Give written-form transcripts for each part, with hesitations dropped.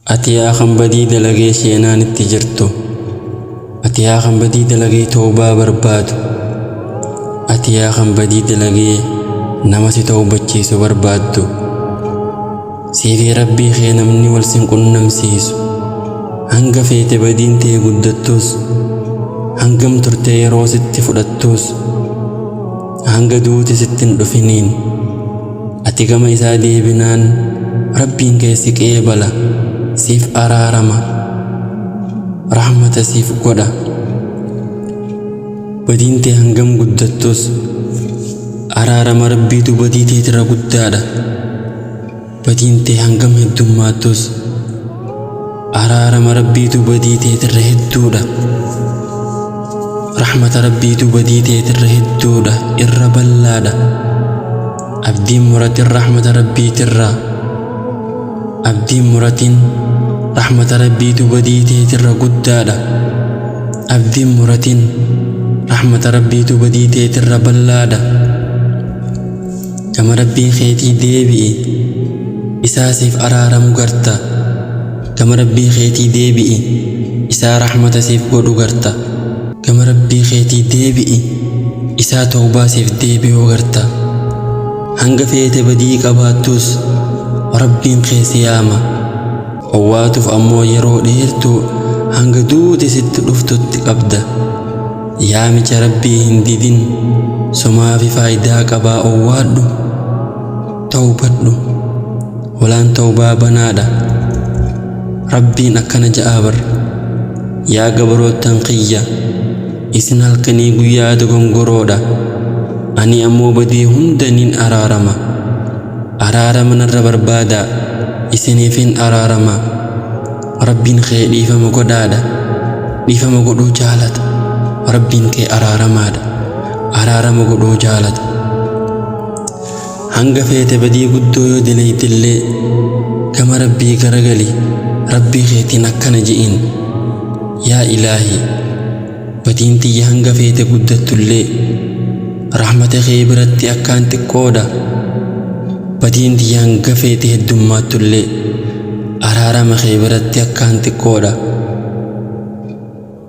Ati yaa kan badii dalagee sheenaan itti jirtu, ati yaa kan badii dalagee toobaa barbaadu, ati yaa kan badii dalagee nama si tawbachiisu barbaaddu, siifii rabbii kee namni wal sin qunnamsiisu, hanga feete badiin tee guddattus, hangam turtee yeroo sitti fudhattus, hanga duuti sittin dhufiniin, ati gama isaa deebinaan rabbiin kee si qeebala, siif araarama, rahmata siif godha. Badiin tee hangam guddattus araarama rabbiitu badii teetirra guddaadha. Badiin tee hangam heddummaattus araarama rabbiitu badii teetirra hedduudha. Rahmata rabbiitu badii teetirra hedduudha, irra ballaadha. Abdiin muratin rahmata rabbiitirraa, abdiin muratin rahmata rabbiitu badii teetirra guddaadha. Abdiin muratin rahmata rabbiitu badii teetirra ballaadha. Gama rabbii keetii deebi'i, isaa siif araaramu garta. Gama rabbii keetii deebi'i, isaa rahmata siif godhu garta. Gama rabbii keetii deebi'i, isaa tawbaa siif deebi'uu garta. Hanga feete badii qabaattus rabbiin kee si yaama. Owwaatuuf ammoo yeroo dheertuu hanga duuti sitti dhuftutti qabda. Yaamicha rabbii hin didin, somaafi faayidaa qabaa owwaadhu. Tawbadhu, walaan tawbaa banaadha. Rabbiin akkana ja'a bar, yaa gabroottan kiyya, isin halkanii guyyaa dogongoroodha. Ani ammoo badii hundaniin araarama. Araarama narra barbaadaa, isiniifin araarama. Rabbiin kee dhiifama godhaadha, dhiifama godhuu jaalata. Rabbiin kee araaramaadha, araarama godhuu jaalata. Hanga feete badii guddoo yoo dilaytillee gama rabbii garagali, rabbii keetiin akkana ji'in: yaa Ilaahi, badiin tiyya hanga feete guddattullee rahmata kee biratti akkaan xiqqoodha. Badiin tiyya hanga feete heddummaatullee araarama kee biratti akkaan xiqqoodha.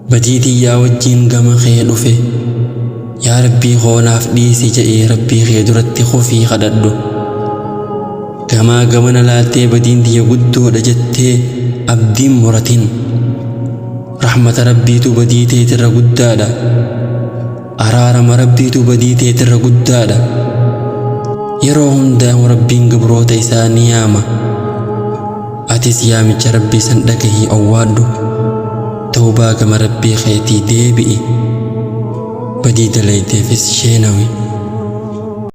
Badii tiyyaa wajjiin gama kee dhufe, yaa Rabbii koonaaf dhiisi jedhee rabbii kee duratti kufii kadhadhu. Gamaa gamana laaltee badiin tiyya guddoodha jettee abdiin muratin, rahmata rabbiitu badii teetirra guddaadha. Araarama rabbiitu badii teetirra guddaadha. Yeroo hundaa rabbiin gabroota isaa ni yaama. Atis yaamicha rabbii san dhagahii owwaadhu. Tawbaa gama rabbii keetii deebi'i, badii dalayteefis sheenawi.